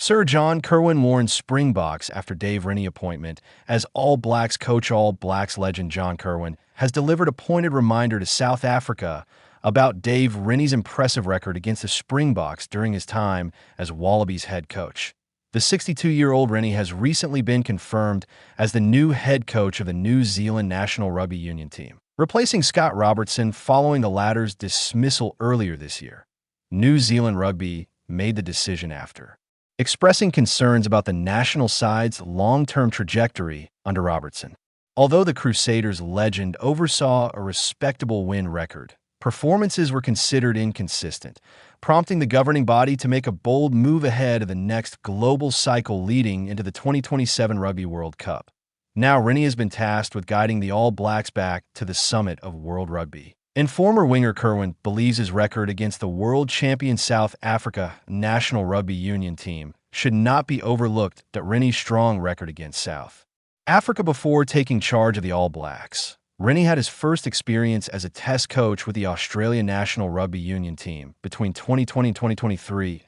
Sir John Kirwan warned Springboks after Dave Rennie appointment, as All Blacks coach. All Blacks legend John Kirwan has delivered a pointed reminder to South Africa about Dave Rennie's impressive record against the Springboks during his time as Wallabies head coach. The 62-year-old Rennie has recently been confirmed as the new head coach of the New Zealand national rugby union team, replacing Scott Robertson following the latter's dismissal earlier this year. New Zealand Rugby made the decision after expressing concerns about the national side's long-term trajectory under Robertson. Although the Crusaders' legend oversaw a respectable win record, performances were considered inconsistent, prompting the governing body to make a bold move ahead of the next global cycle leading into the 2027 Rugby World Cup. Now Rennie has been tasked with guiding the All Blacks back to the summit of world rugby. And former winger Kirwan believes his record against the world champion South Africa national rugby union team should not be overlooked at Rennie's strong record against South Africa before taking charge of the All Blacks. Rennie had his first experience as a test coach with the Australian national rugby union team between 2020 and 2023,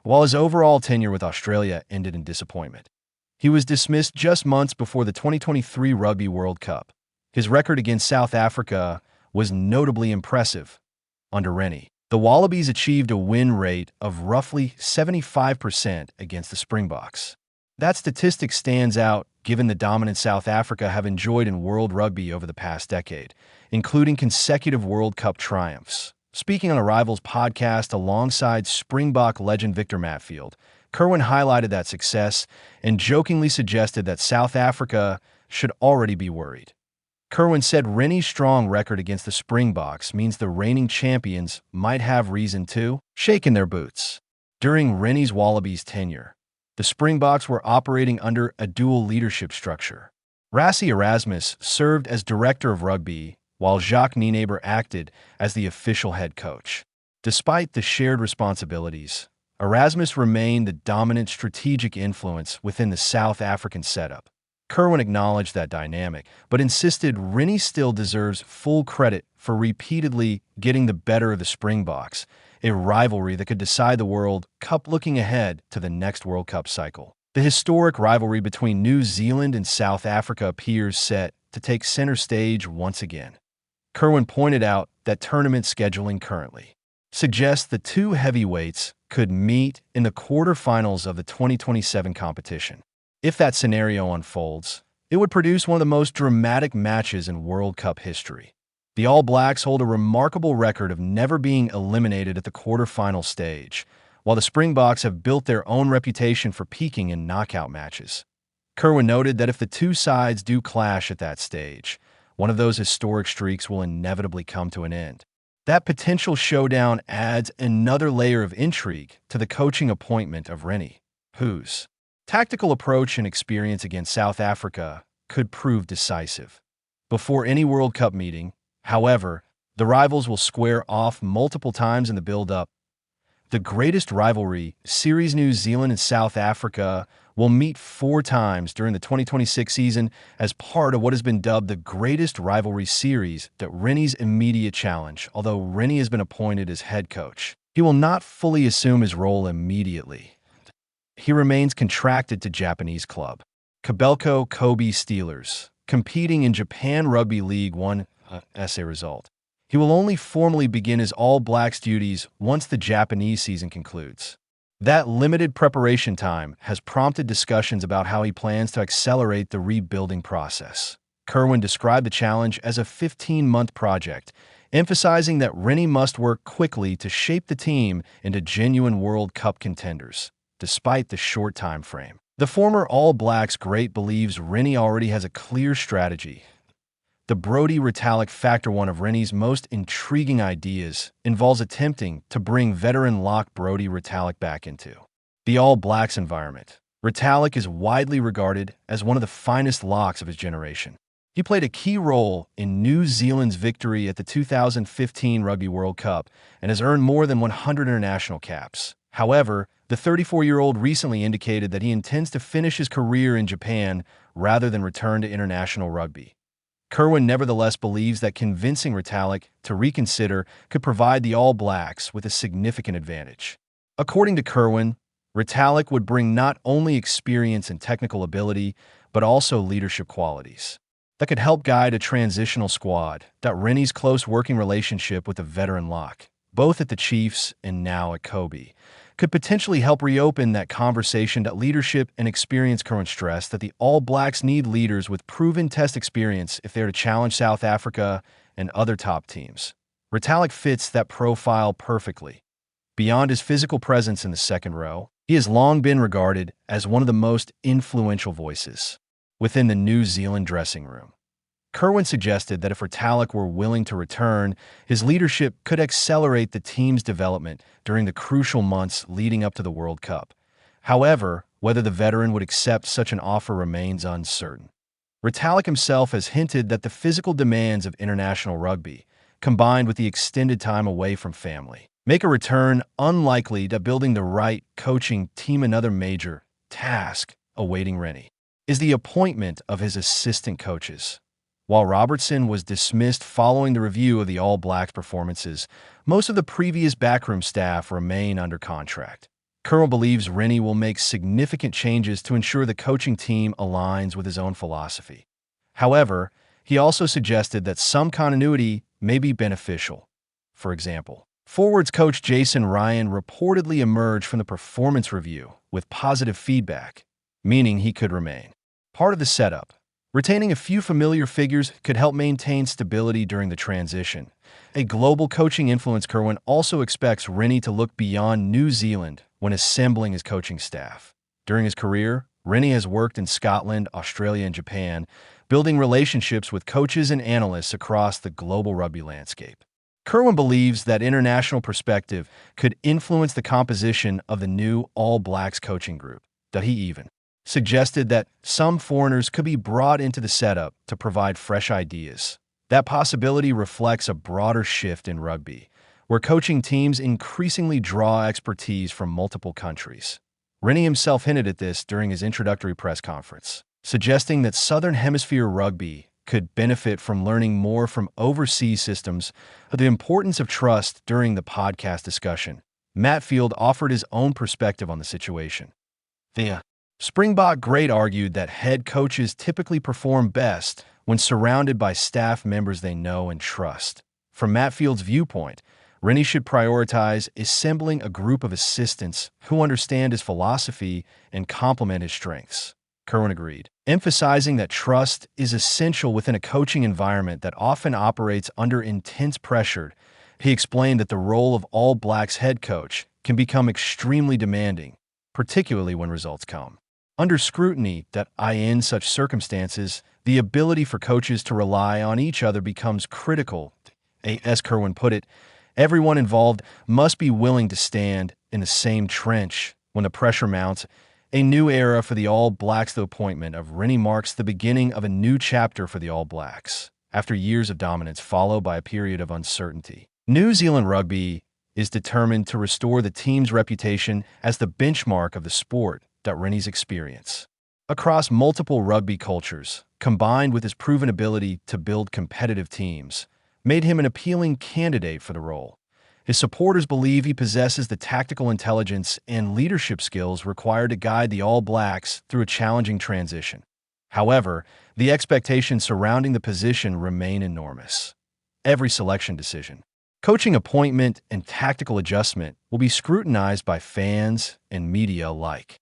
while his overall tenure with Australia ended in disappointment. He was dismissed just months before the 2023 Rugby World Cup. His record against South Africa was notably impressive. Under Rennie, the Wallabies achieved a win rate of roughly 75% against the Springboks. That statistic stands out given the dominance South Africa have enjoyed in world rugby over the past decade, including consecutive World Cup triumphs. Speaking on a Rivals podcast alongside Springbok legend Victor Matfield, Kirwan highlighted that success and jokingly suggested that South Africa should already be worried. Kirwan said Rennie's strong record against the Springboks means the reigning champions might have reason to shake in their boots. During Rennie's Wallabies tenure, the Springboks were operating under a dual leadership structure. Rassie Erasmus served as director of rugby, while Jacques Nienaber acted as the official head coach. Despite the shared responsibilities, Erasmus remained the dominant strategic influence within the South African setup. Kirwan acknowledged that dynamic, but insisted Rennie still deserves full credit for repeatedly getting the better of the Springboks, a rivalry that could decide the World Cup looking ahead to the next World Cup cycle. The historic rivalry between New Zealand and South Africa appears set to take center stage once again. Kirwan pointed out that tournament scheduling currently suggests the two heavyweights could meet in the quarterfinals of the 2027 competition. If that scenario unfolds, it would produce one of the most dramatic matches in World Cup history. The All Blacks hold a remarkable record of never being eliminated at the quarterfinal stage, while the Springboks have built their own reputation for peaking in knockout matches. Kirwan noted that if the two sides do clash at that stage, one of those historic streaks will inevitably come to an end. That potential showdown adds another layer of intrigue to the coaching appointment of Rennie, whose tactical approach and experience against South Africa could prove decisive. Before any World Cup meeting, however, the rivals will square off multiple times in the build-up. The greatest rivalry series, New Zealand and South Africa, will meet 4 times during the 2026 season as part of what has been dubbed the greatest rivalry series that Rennie's immediate challenge. Although Rennie has been appointed as head coach, he will not fully assume his role immediately. He remains contracted to Japanese club Kobelco Kobe Steelers, competing in Japan Rugby League 1 as a result. He will only formally begin his All Blacks duties once the Japanese season concludes. That limited preparation time has prompted discussions about how he plans to accelerate the rebuilding process. Kirwan described the challenge as a 15-month project, emphasizing that Rennie must work quickly to shape the team into genuine World Cup contenders. Despite the short time frame, the former All Blacks great believes Rennie already has a clear strategy. The Brodie Retallick factor. One of Rennie's most intriguing ideas involves attempting to bring veteran lock Brodie Retallick back into the All Blacks environment. Retallick is widely regarded as one of the finest locks of his generation. He played a key role in New Zealand's victory at the 2015 Rugby World Cup and has earned more than 100 international caps. However, the 34-year-old recently indicated that he intends to finish his career in Japan rather than return to international rugby. Kirwan nevertheless believes that convincing Retallick to reconsider could provide the All Blacks with a significant advantage. According to Kirwan, Retallick would bring not only experience and technical ability, but also leadership qualities that could help guide a transitional squad. Rennie's close working relationship with the veteran lock, both at the Chiefs and now at Kobe, could potentially help reopen that conversation. That leadership and experience. Kirwan stressed that the All Blacks need leaders with proven test experience if they are to challenge South Africa and other top teams. Retallick fits that profile perfectly. Beyond his physical presence in the second row, he has long been regarded as one of the most influential voices within the New Zealand dressing room. Kirwan suggested that if Retallick were willing to return, his leadership could accelerate the team's development during the crucial months leading up to the World Cup. However, whether the veteran would accept such an offer remains uncertain. Retallick himself has hinted that the physical demands of international rugby, combined with the extended time away from family, make a return unlikely. Building the right coaching team. Another major task awaiting Rennie is the appointment of his assistant coaches. While Robertson was dismissed following the review of the All Blacks performances, most of the previous backroom staff remain under contract. Kirwan believes Rennie will make significant changes to ensure the coaching team aligns with his own philosophy. However, he also suggested that some continuity may be beneficial. For example, forwards coach Jason Ryan reportedly emerged from the performance review with positive feedback, meaning he could remain part of the setup. Retaining a few familiar figures could help maintain stability during the transition. A global coaching influence. Kirwan also expects Rennie to look beyond New Zealand when assembling his coaching staff. During his career, Rennie has worked in Scotland, Australia, and Japan, building relationships with coaches and analysts across the global rugby landscape. Kirwan believes that international perspective could influence the composition of the new All Blacks coaching group. He even suggested that some foreigners could be brought into the setup to provide fresh ideas. That possibility reflects a broader shift in rugby, where coaching teams increasingly draw expertise from multiple countries. Rennie himself hinted at this during his introductory press conference, suggesting that Southern Hemisphere rugby could benefit from learning more from overseas systems. The importance of trust. During the podcast discussion, Matfield offered his own perspective on the situation. The Springbok great argued that head coaches typically perform best when surrounded by staff members they know and trust. From Matfield's viewpoint, Rennie should prioritize assembling a group of assistants who understand his philosophy and complement his strengths. Kirwan agreed, emphasizing that trust is essential within a coaching environment that often operates under intense pressure. He explained that the role of All Blacks head coach can become extremely demanding, particularly when results come under scrutiny. In such circumstances, the ability for coaches to rely on each other becomes critical. As Kirwan put it, everyone involved must be willing to stand in the same trench when the pressure mounts. A new era for the All Blacks. The appointment of Rennie marks the beginning of a new chapter for the All Blacks. After years of dominance followed by a period of uncertainty, New Zealand Rugby is determined to restore the team's reputation as the benchmark of the sport. Rennie's experience across multiple rugby cultures, combined with his proven ability to build competitive teams, made him an appealing candidate for the role. His supporters believe he possesses the tactical intelligence and leadership skills required to guide the All Blacks through a challenging transition. However, the expectations surrounding the position remain enormous. Every selection decision, coaching appointment, and tactical adjustment will be scrutinized by fans and media alike.